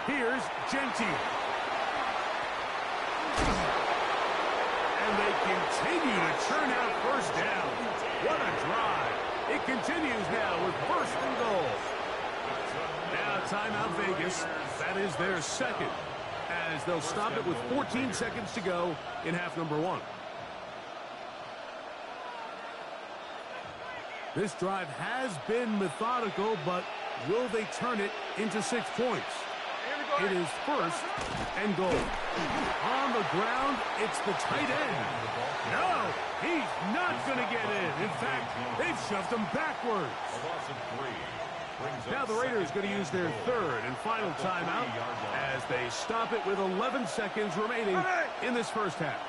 Here's Gentile. And they continue to churn out first down. What a drive. It continues now with first and goal. Now timeout Vegas. That is their second, as they'll stop it with 14 seconds to go in half number one. This drive has been methodical, but will they turn it into 6 points? It is first and goal. On the ground, it's the tight end. No, he's not going to get in. In fact, they've shoved him backwards. Now the Raiders going to use their third and final timeout as they stop it with 11 seconds remaining in this first half.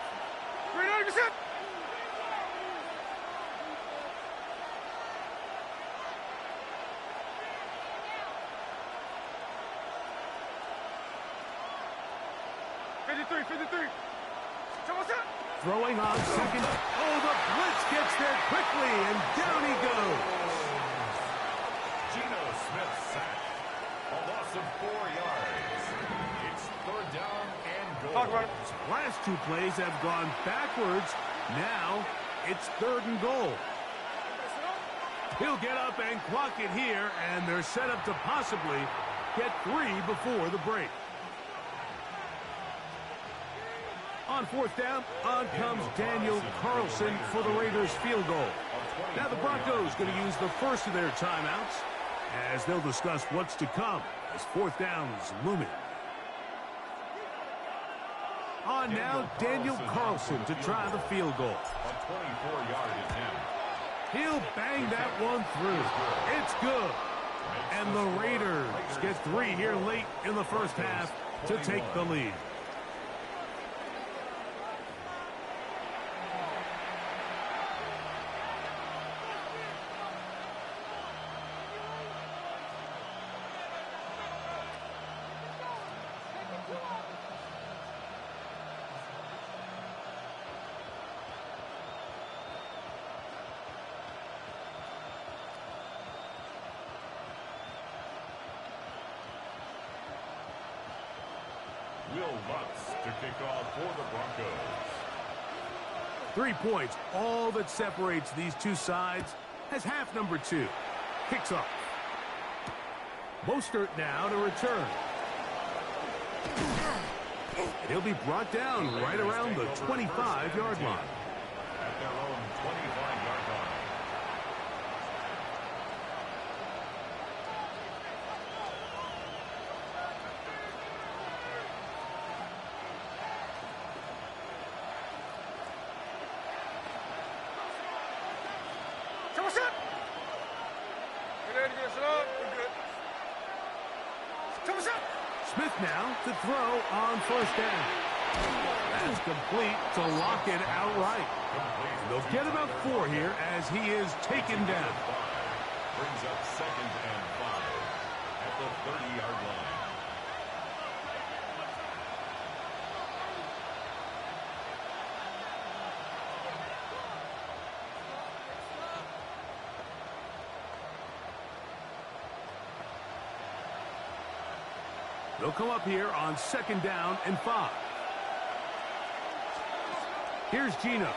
Throwing on second. Oh, the blitz gets there quickly, and down he goes. Geno Smith sacked. A loss of 4 yards. It's third down and goal. Last 2 plays have gone backwards. Now it's third and goal. He'll get up and clock it here, and they're set up to possibly get 3 before the break. On fourth down, on comes Daniel Carlson for the Raiders field goal. Now the Broncos going to use the first of their timeouts as they'll discuss what's to come as fourth down is looming. On now, Daniel Carlson to try the field goal. A 24-yard attempt. He'll bang that one through. It's good. And the Raiders get 3 here late in the first half to take the lead. Will Lutz to kick off for the Broncos. 3 points, all that separates these two sides, as half number 2 kicks off. Mostert now to return. He'll be brought down right around the 25-yard line. At their own 25-yard line. Smith now to throw on first down. That's complete to lock it outright. They'll get about 4 here as he is taken down. Brings up 2nd and 5 at the 30-yard line. They'll come up here on 2nd down and 5. Here's Geno.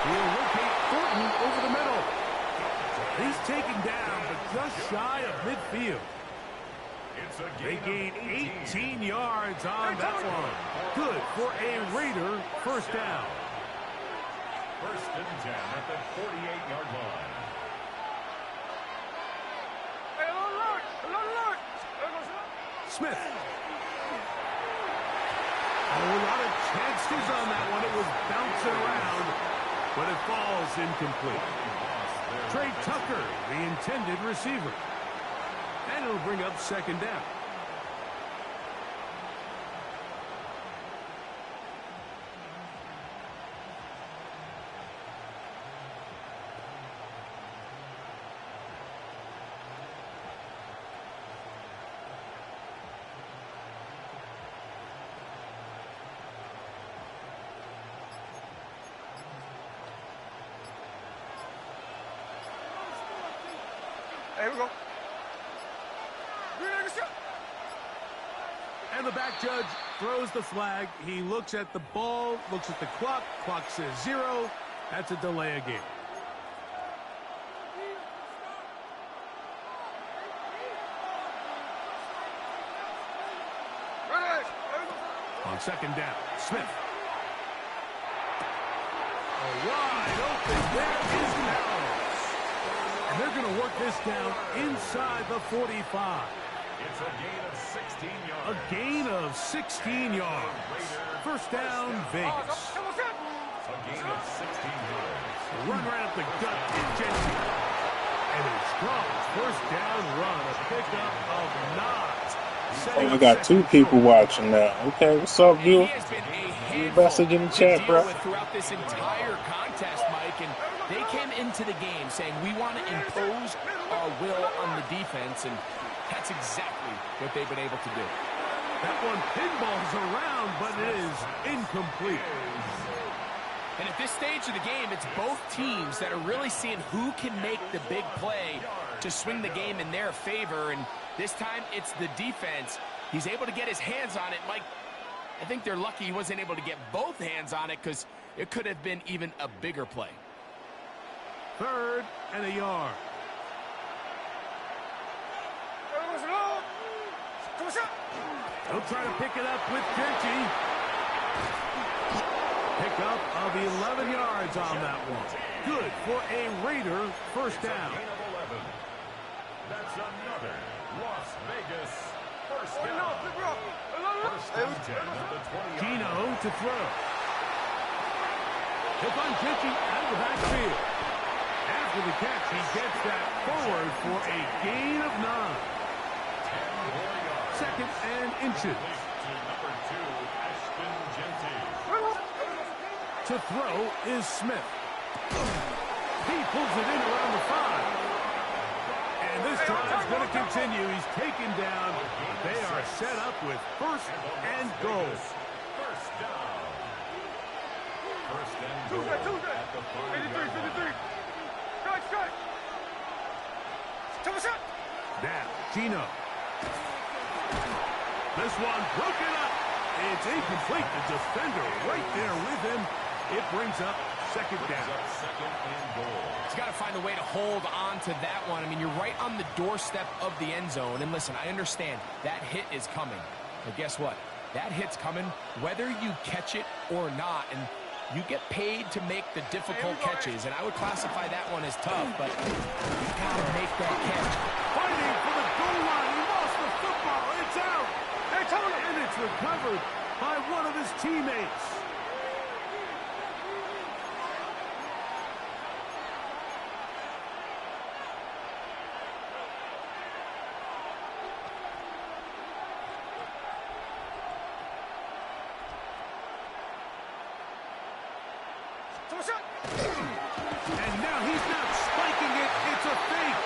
He'll locate Thornton over the middle. He's taken down, but just shy of midfield. They gain 18 yards on that one. Good for a Raider first down. First and 10 at the 48-yard line. Smith. Oh, a lot of chances on that one. It was bouncing around, but it falls incomplete. Trey Tucker, the intended receiver. And it'll bring up 2nd down. Here we go. And the back judge throws the flag. He looks at the ball, looks at the clock. Clock says 0. That's a delay of game. On second down, Smith. Wide open. There is Melrose. And they're going to work this down inside the 45. It's a gain of 16 yards. A gain of 16 yards. First down, Vegas. A gain of 16 yards. Run right up the gut to Jensen. And a strong first down run. A pickup of 9. Oh, I got 2 people watching now. Okay, what's up, you? You best to get in the chat, bro. Throughout this entire contest, Mike, and they came into the game saying we want to impose our will on the defense, and that's exactly what they've been able to do. That one pinballs around, but it is incomplete. And at this stage of the game, it's both teams that are really seeing who can make the big play to swing the game in their favor, and this time it's the defense. He's able to get his hands on it. Mike, I think they're lucky he wasn't able to get both hands on it because it could have been even a bigger play. 3rd and a yard. He'll try to pick it up with Kirky. Pickup of 11 yards on that one. Good for a Raider first down. That's another Las Vegas first down. First and 10 at the 20. Gino to throw. He'll find Kirky out of the backfield. After the catch, he gets that forward for a gain of 9. 2nd and inches. To throw is Smith. He pulls it in around the 5. And this drive's going to continue. He's taken down. They are set up with 1st and goal. First down. First and goal at the 5-yard line. Now, Gino. This one broken up. It's incomplete. The defender right there with him. It brings up 2nd down. Second and goal. He's got to find a way to hold on to that one. I mean, you're right on the doorstep of the end zone. And listen, I understand that hit is coming. But guess what? That hit's coming whether you catch it or not. And you get paid to make the difficult catches. And I would classify that one as tough, but you got to make that catch. Fighting for the goal line. He lost the football. It's out. And it's recovered by one of his teammates. And now he's not spiking it. It's a fake.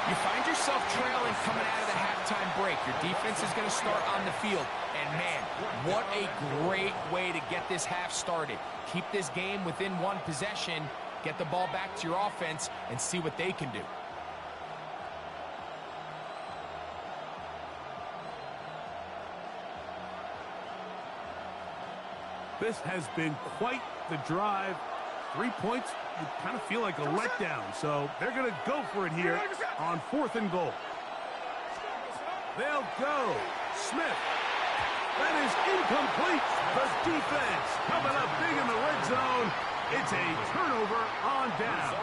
You find yourself trailing coming out of the halftime break. Your defense is going to start on the field. And, man, what a great way to get this half started. Keep this game within 1 possession, get the ball back to your offense, and see what they can do. This has been quite the drive. 3 points would kind of feel like a letdown. So they're going to go for it here on 4th and goal. They'll go. Smith. That is incomplete. The defense coming up big in the red zone. It's a turnover on down.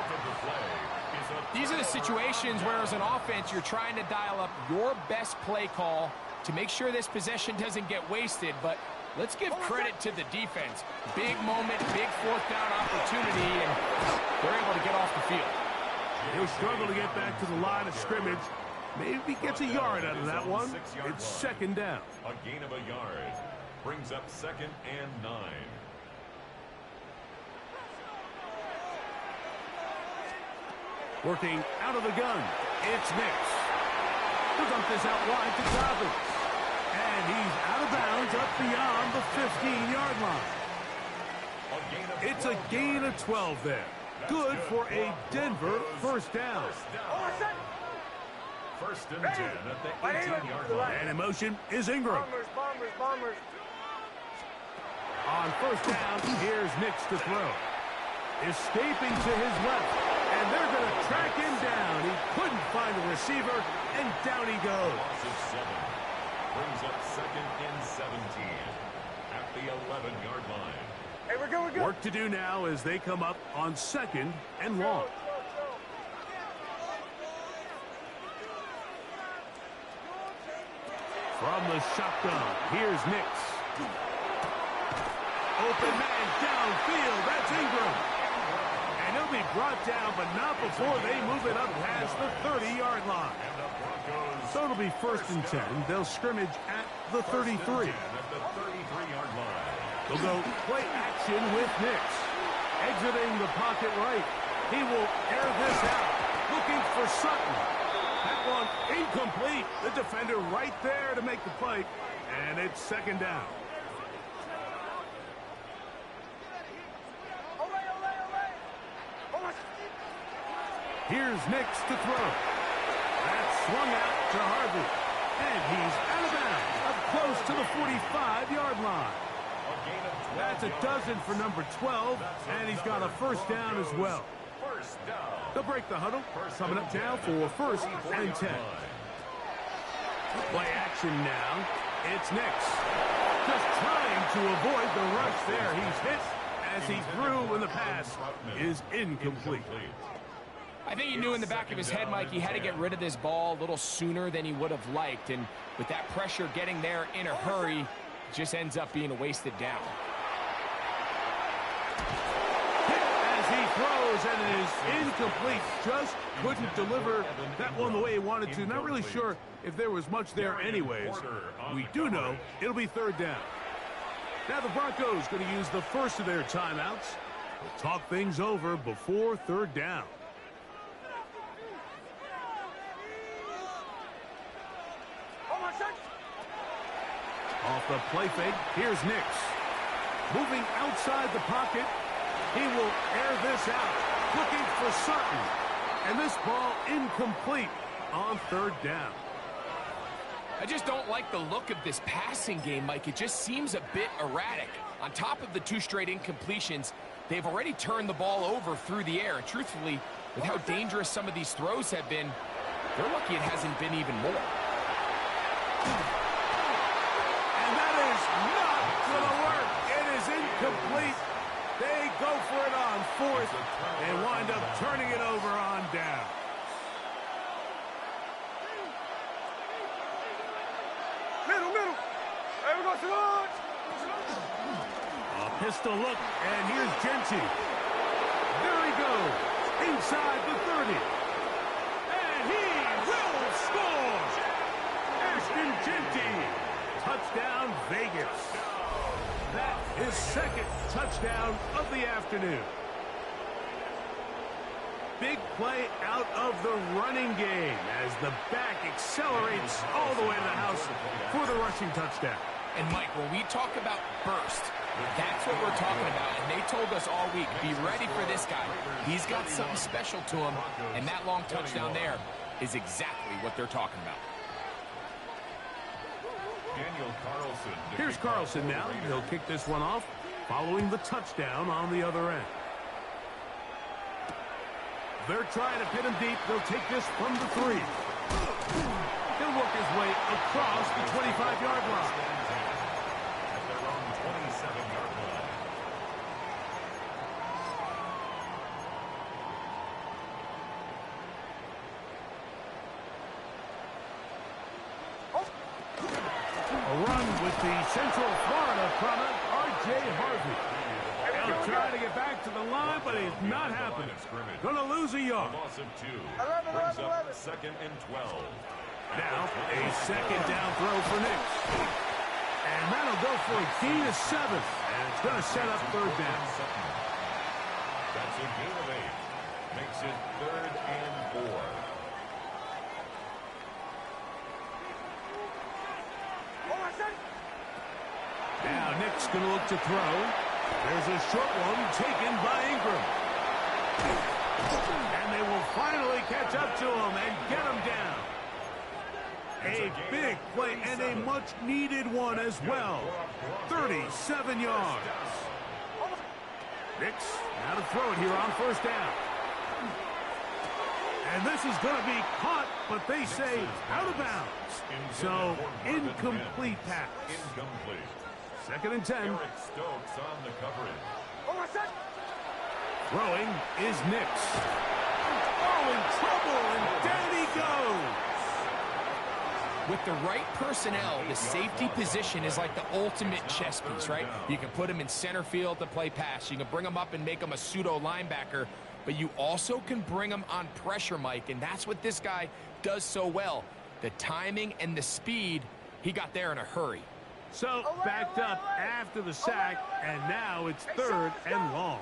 These are the situations where as an offense you're trying to dial up your best play call to make sure this possession doesn't get wasted. But let's give credit to the defense. Big moment, big 4th down opportunity, and they're able to get off the field. He'll struggle to get back to the line of scrimmage. Maybe gets a yard out of that one. It's 2nd down. A gain of a yard brings up 2nd and 9. Working out of the gun. It's Nix. He'll dump this out wide to Dobbins. And he's out of bounds up beyond the 15-yard line. It's a gain of 12 there. Good for a Denver first down. First and 10 at the 18-yard line. And in motion is Ingram. Bombers. On first down, here's Nix to throw. Escaping to his left, and they're going to track him down. He couldn't find a receiver, and down he goes. Loss of 7. Brings up second and 17 at the 11-yard line. Hey, we're good. Work to do now as they come up on second and long. From the shotgun, here's Nix. Open man downfield, that's Ingram. And he'll be brought down, but not before they move it up past the 30-yard line. So it'll be first and 10. They'll scrimmage at the 33. At the 33-yard line. They'll go play action with Nix. Exiting the pocket right. He will air this out. Looking for Sutton. That one incomplete. The defender right there to make the play. And it's second down. Here's Nix to throw. That's swung out to Harvey. And he's out of bounds. Up close to the 45-yard line. That's a dozen for number 12. And he's got a first down as well. They'll break the huddle. Coming up now for first and 10. Play action now. It's Nix. Just trying to avoid the rush there. He's hit as he threw when the pass is incomplete. I think he knew in the back of his head, Mike, he had to get rid of this ball a little sooner than he would have liked. And with that pressure getting there in a hurry, it just ends up being a wasted down. As he throws, and it is incomplete. Just couldn't deliver that one the way he wanted to. Not really sure if there was much there anyways. We do know it'll be third down. Now the Broncos going to use the first of their timeouts. We'll talk things over before third down. Off the play fake, here's Nix. Moving outside the pocket, he will air this out. Looking for Sutton. And this ball incomplete on third down. I just don't like the look of this passing game, Mike. It just seems a bit erratic. On top of the 2 straight incompletions, they've already turned the ball over through the air. And truthfully, with how dangerous some of these throws have been, they're lucky it hasn't been even more. Complete. They go for it on fourth and wind up turning it over on down. Middle. Hey, we got some launch. A pistol look, and here's Genty. There he goes, inside the 30. And he will score. Ashton Genty. Touchdown, Vegas. That is second touchdown of the afternoon. Big play out of the running game as the back accelerates all the way to the house for the rushing touchdown. And Mike, when we talk about burst, that's what we're talking about. And they told us all week, be ready for this guy. He's got something special to him, and that long touchdown there is exactly what they're talking about. Here's Carlson now. He'll kick this one off following the touchdown on the other end. They're trying to pin him deep. They'll take this from the 3. He'll work his way across the 25-yard line. At their own 27-yard line. A run with the Central Florida product, R.J. Harvey. They'll try to get back to the line, but it's not happening. Going to lose a yard. Loss of 2. Brings up second and 12. Now, a second down throw for Nix. And that'll go for a gain of 7. And it's going to set up third down. That's a gain of 8. Makes it third and 4. Now Nick's going to look to throw. There's a short one taken by Ingram. And they will finally catch up to him and get him down. A big play and a much-needed one as well. 37 yards. Nix now to throw it here on first down. And this is going to be caught, but they say out of bounds. So, incomplete pass. Second and 10. Eric Stokes on the coverage. Throwing is Nix. Oh, in trouble, and down he goes. With the right personnel, the safety position is like the ultimate chess piece, right? You can put him in center field to play pass. You can bring him up and make him a pseudo linebacker, but you also can bring him on pressure, Mike, and that's what this guy does so well. The timing and the speed, he got there in a hurry. So, backed up after the sack, and now it's third and long.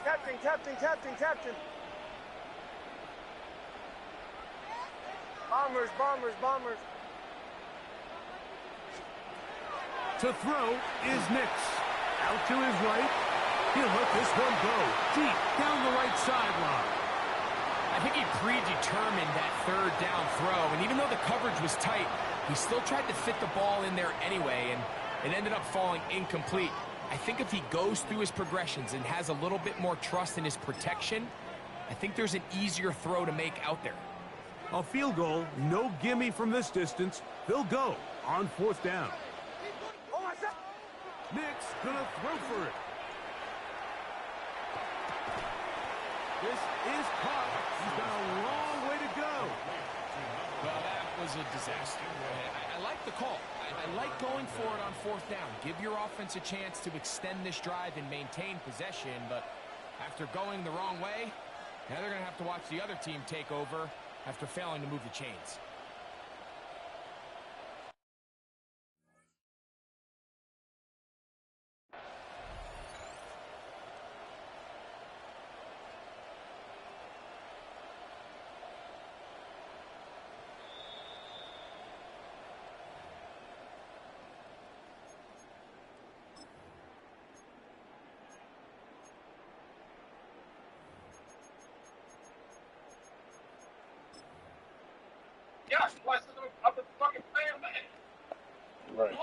Captain. Bombers. To throw is Nix. Out to his right. He'll let this one go deep down the right sideline. I think he predetermined that third down throw, and even though the coverage was tight, he still tried to fit the ball in there anyway, and it ended up falling incomplete. I think if he goes through his progressions and has a little bit more trust in his protection, I think there's an easier throw to make out there. A field goal, no gimme from this distance. They'll go on fourth down. Nix gonna throw for it. This is caught. He's got a long way to go. Well, that was a disaster. I like the call. I like going for it on fourth down. Give your offense a chance to extend this drive and maintain possession, but after going the wrong way, now they're going to have to watch the other team take over after failing to move the chains. Right.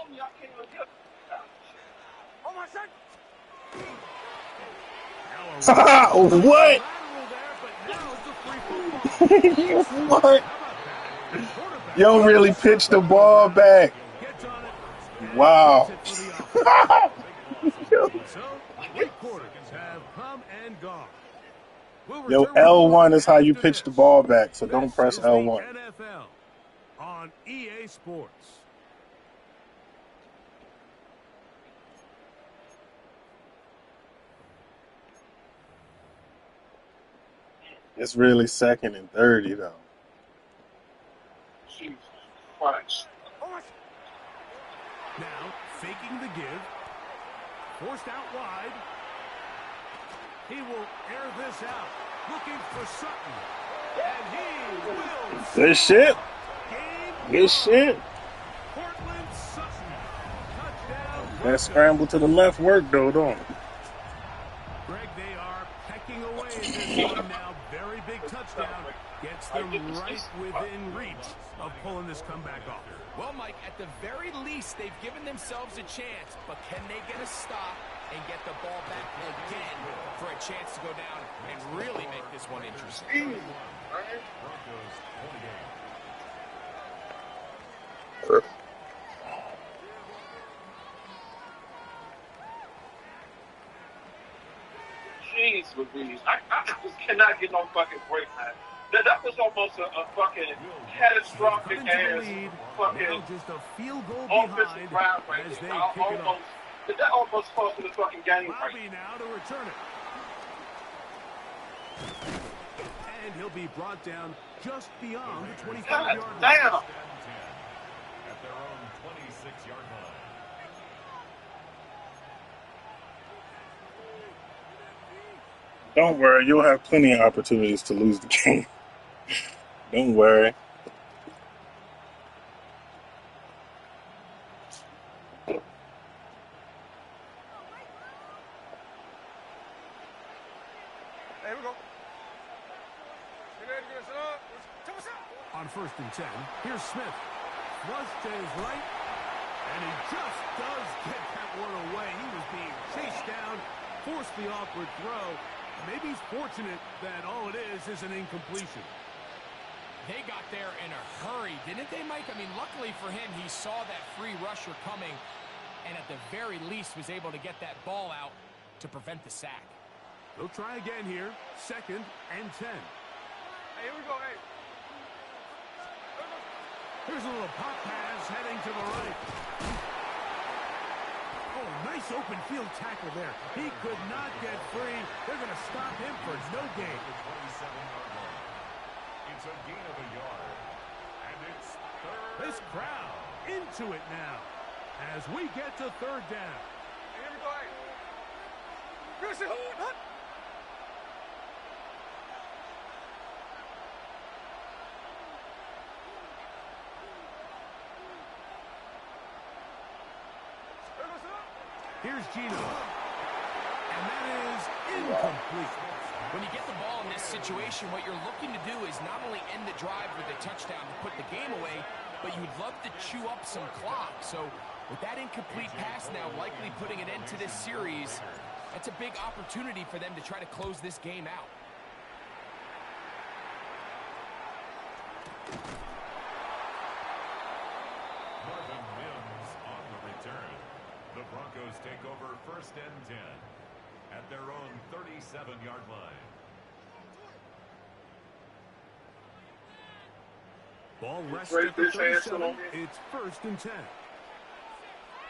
What? What? Yo really pitched the ball back. Wow. Yo, L1 is how you pitch the ball back, so don't press L1. NFL on EA Sports. It's really second and 30, though. Jesus Christ. Now, faking the give. Forced out wide. He will air this out. Looking for Sutton. And he will. Good shit. Good shit. Portland Sutton. Touchdown. That scramble to the left worked, though, don't it? Greg, they are pecking away at this one now. Very big touchdown. Gets them right within reach of pulling this comeback off. Well, Mike, at the very least, they've given themselves a chance, but can they get a stop and get the ball back again for a chance to go down and really make this one interesting? Jeez Louise. I just cannot get no fucking break, man. That was almost a fucking catastrophic ass fucking just a field goal offensive drive right as they there. pick it up. That almost cost them the fucking game right Bobby now to return it. And he'll be brought down just beyond the 25-yard line. Damn. At their own 26-yard line. Don't worry, you'll have plenty of opportunities to lose the game. Don't worry. On first and 10. Here's Smith. Flush to his right. And he just does get that one away. He was being chased down, forced the awkward throw. Maybe he's fortunate that all it is an incompletion. They got there in a hurry, didn't they, Mike? I mean, luckily for him, he saw that free rusher coming and at the very least was able to get that ball out to prevent the sack. They'll try again here. 2nd and 10. Hey, here we go, hey. Here's a little pop pass heading to the right. Oh, nice open field tackle there. He could not get free. They're going to stop him for no gain. It's a gain of a yard. And it's third. This crowd into it now as we get to 3rd down. Hey, here we go, hey. Christian, hut. Here's Gino. And that is incomplete. When you get the ball in this situation, what you're looking to do is not only end the drive with a touchdown to put the game away, but you'd love to chew up some clock. So with that incomplete pass now likely putting an end to this series, that's a big opportunity for them to try to close this game out. Marvin Mims on the return. The Broncos take over 1st and 10 at their own 37-yard line. Ball rests at the 37. It's 1st and 10.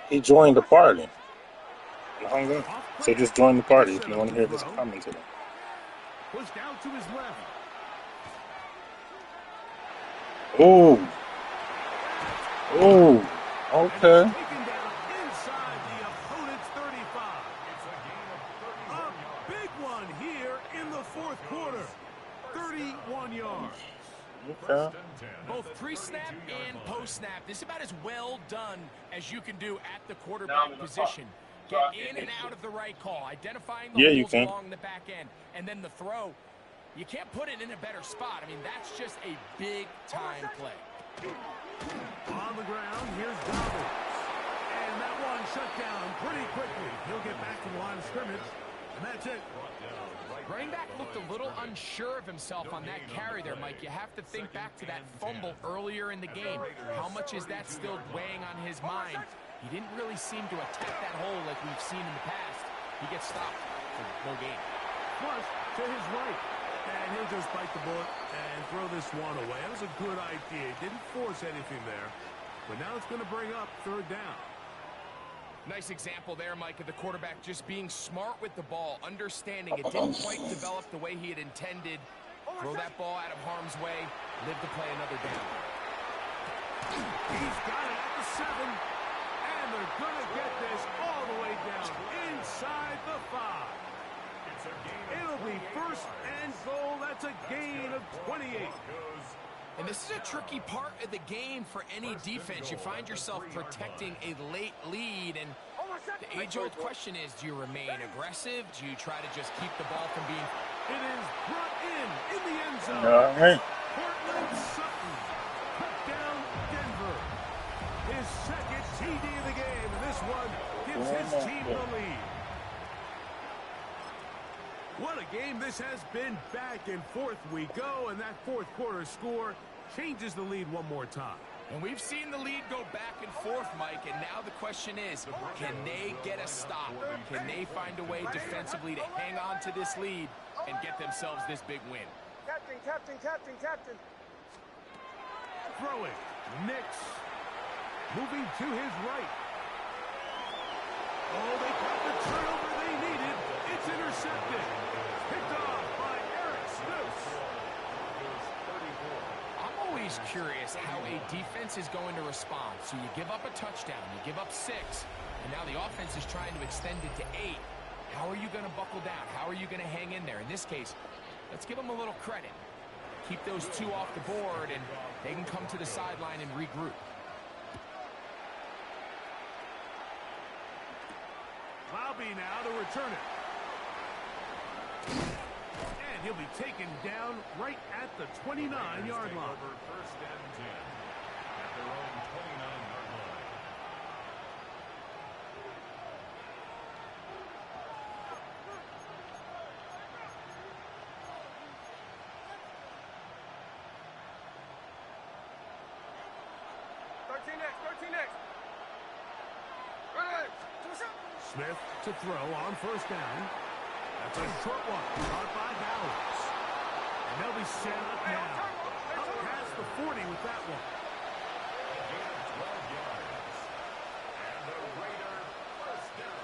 He joined the party. And hung up. So just join the party if you want to hear this commentary. Pushed out to his left. Oh. Oh. Okay. Taken down inside the opponent's 35. It's a gain of 31 A yards. big one here in the 4th quarter. 31 yards. Okay. Both pre-snap and post-snap, this is about as well done as you can do at the quarterback position. Get in and out of the right call, identifying the holes along the back end, and then the throw. You can't put it in a better spot. I mean, that's just a big-time play. On the ground, here's Dobbins. And that one shut down pretty quickly. He'll get back to the line of scrimmage, and that's it. Running back looked a little unsure of himself on that carry there, Mike. You have to think back to that fumble earlier in the game. How much is that still weighing on his mind? He didn't really seem to attack that hole like we've seen in the past. He gets stopped for no gain. Flush to his right. And he'll just bite the bullet and throw this one away. That was a good idea. He didn't force anything there. But now it's going to bring up 3rd down. Nice example there, Mike, of the quarterback just being smart with the ball, understanding it didn't quite develop the way he had intended. Throw that ball out of harm's way, live to play another down. He's got it at the 7. And they're going to get this all the way down inside the 5. It'll be 1st and goal. That's a gain of 28. And this is a tricky part of the game for any defense. You find yourself protecting a late lead, and the age-old question is, do you remain aggressive? Do you try to just keep the ball from being... It is brought in the end zone. All right. Cortland Sutton cut down Denver. His 2nd TD of the game, and this one gives his team the lead. What a game this has been. Back and forth we go, and that 4th quarter score changes the lead one more time. And we've seen the lead go back and forth, Mike, and now the question is, can they get a stop? Can they find a way defensively to hang on to this lead and get themselves this big win? Captain. Throwing. Nix. Moving to his right. Oh, they got the turnover they needed. It's intercepted. Picked off by Eric Stokes. I'm always curious how a defense is going to respond. So you give up a touchdown, you give up 6, and now the offense is trying to extend it to 8. How are you going to buckle down? How are you going to hang in there? In this case, let's give them a little credit. Keep those 2 off the board, and they can come to the sideline and regroup. Bobby now to return it. And he'll be taken down right at the 29-yard line. Over first and 10 at their own 29-yard line. Smith to throw on first down. That's a short one, caught by Bowers. And they'll be set up now. Up past the 40 with that one. A gain of 12 yards. And the Raider first down.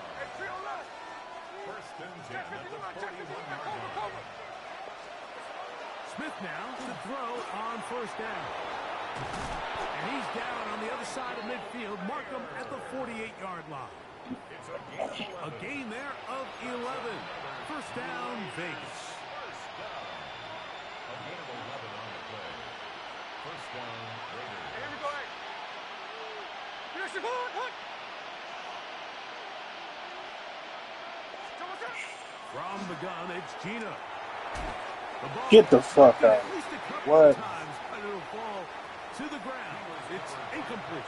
First and 10 at the 41-yard line. Smith now to throw on first down. And he's down on the other side of midfield. Markham at the 48-yard line. It's a gain there of 11. First down, Vegas. First down. A gain of 11 on the play. First down, Raiders. Here we go. From the gun, it's Gino. The ball Get the fuck out. at least a couple What? of times, but it'll fall to the ground. It's incomplete.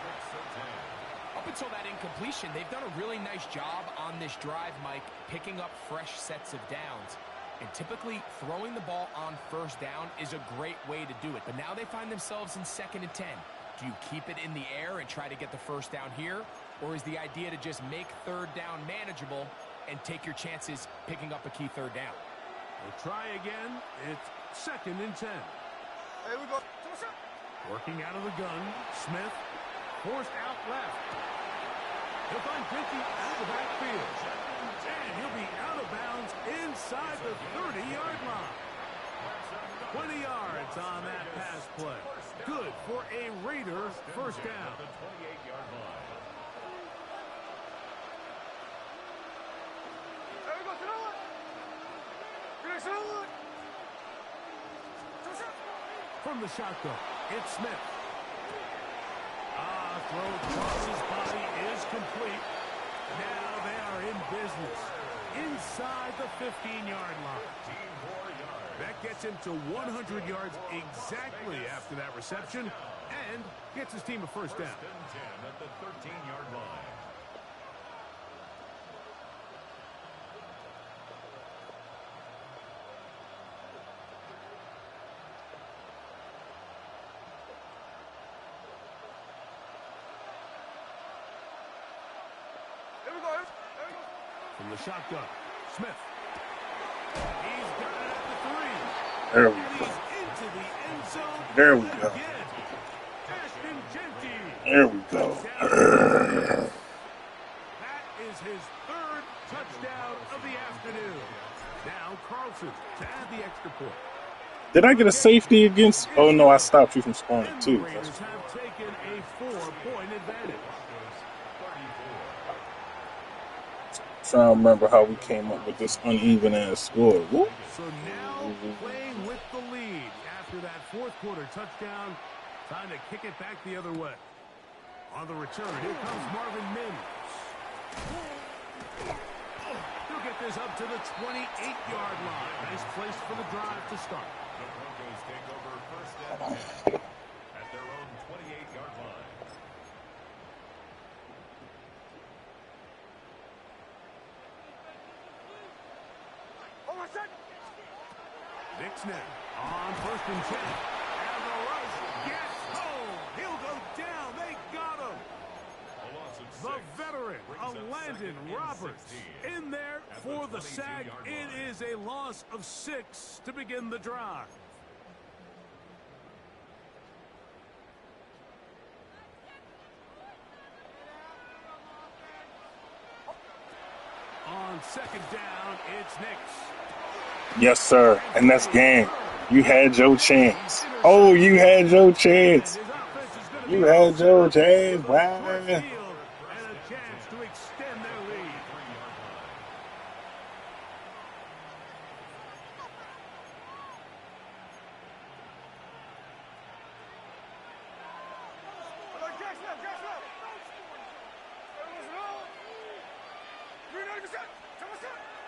Up until that incompletion, they've done a really nice job on this drive, Mike, picking up fresh sets of downs. And typically, throwing the ball on first down is a great way to do it. But now they find themselves in 2nd and 10. Do you keep it in the air and try to get the first down here? Or is the idea to just make third down manageable and take your chances picking up a key third down? We'll try again. It's 2nd and 10. Here we go. Working out of the gun, Smith forced out left. He'll find Pinky out of the backfield. And he'll be out of bounds inside the 30-yard line. 20 yards on that pass play. Good for a Raider first down. The 28-yard line. Here we go. From the shotgun, it's Smith. Throw across his body is complete. Now they are in business inside the 15-yard line. That gets him to 100 yards exactly after that reception and gets his team a first down. First and 10 at the 13-yard line. From the shotgun, Smith. He's got it at the 3. There we And go. he's into the end zone. There we go. Again. Ashton Genty. There we go. That is his 3rd touchdown of the afternoon. Now Carlson to add the extra point. Did I get a safety against? Oh no, I stopped you from scoring And the too. Raiders have taken a 4-point advantage. Trying to remember how we came up with this uneven ass score. Whoop. So now playing with the lead after that 4th quarter touchdown. Time to kick it back the other way. On the return, here comes Marvin Mims. He'll get this up to the 28-yard line. Nice place for the drive to start. The Broncos take over first and 10 at their own 28-yard line. Nix now on 1st and 10. And the rush gets home. He'll go down. They got him. A loss of 6. The veteran Brings of up Landon 2nd and Roberts 16 in there at for the 22-yard sack. line. It is a loss of 6 to begin the drive. On 2nd down, it's Nix. Yes, sir. And that's game. You had your chance. Oh, you had your chance. And his offense is gonna You be had your chance. Short Wow. field and a chance to extend their lead.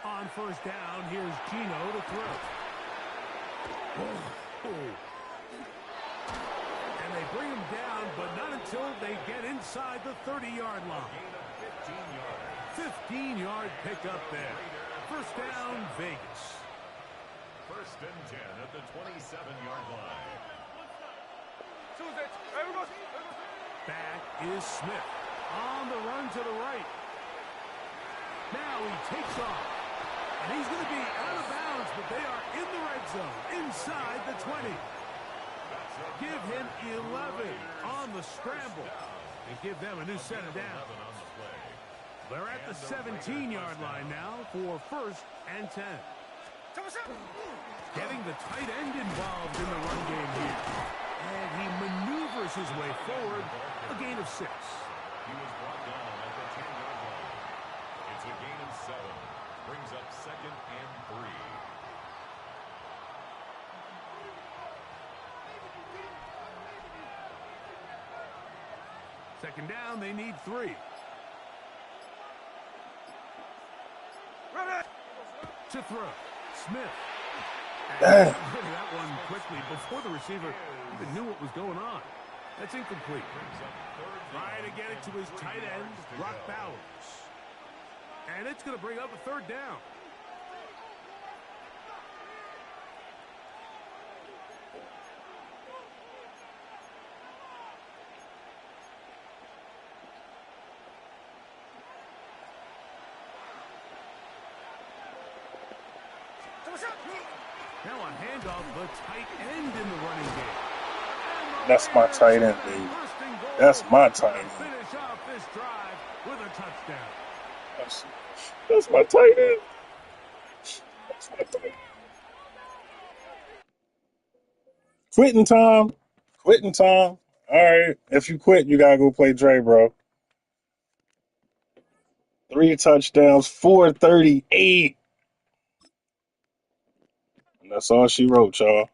On 1st down, here's Gino to throw. And they bring him down, but not until they get inside the 30-yard line. 15-yard pickup there. First down, Vegas. First and 10 at the 27-yard line. Back is Smith. On the run to the right. Now he takes off. And he's going to be out of bounds, but they are in the red zone, inside the 20. Give him 11 on the scramble and give them a new set of downs. They're at the 17-yard line now for first and 10. Getting the tight end involved in the run game here. And he maneuvers his way forward, a gain of 6. He was brought down at the 10-yard line. It's a gain of 7. Brings up second and 3. Second down, they need 3. To throw. Smith. And that one quickly before the receiver even knew what was going on. That's incomplete. Trying to get it to his tight end, Brock Bowers. And it's going to bring up a third down. Now a handoff, the tight end in the running game. That's my tight end, baby. That's my tight end. Finish off this drive with a touchdown. That's my tight end. That's my tight end. Quitting time. Quitting time. All right. If you quit, you gotta go play Dre, bro. 3 touchdowns, 438. And that's all she wrote, y'all.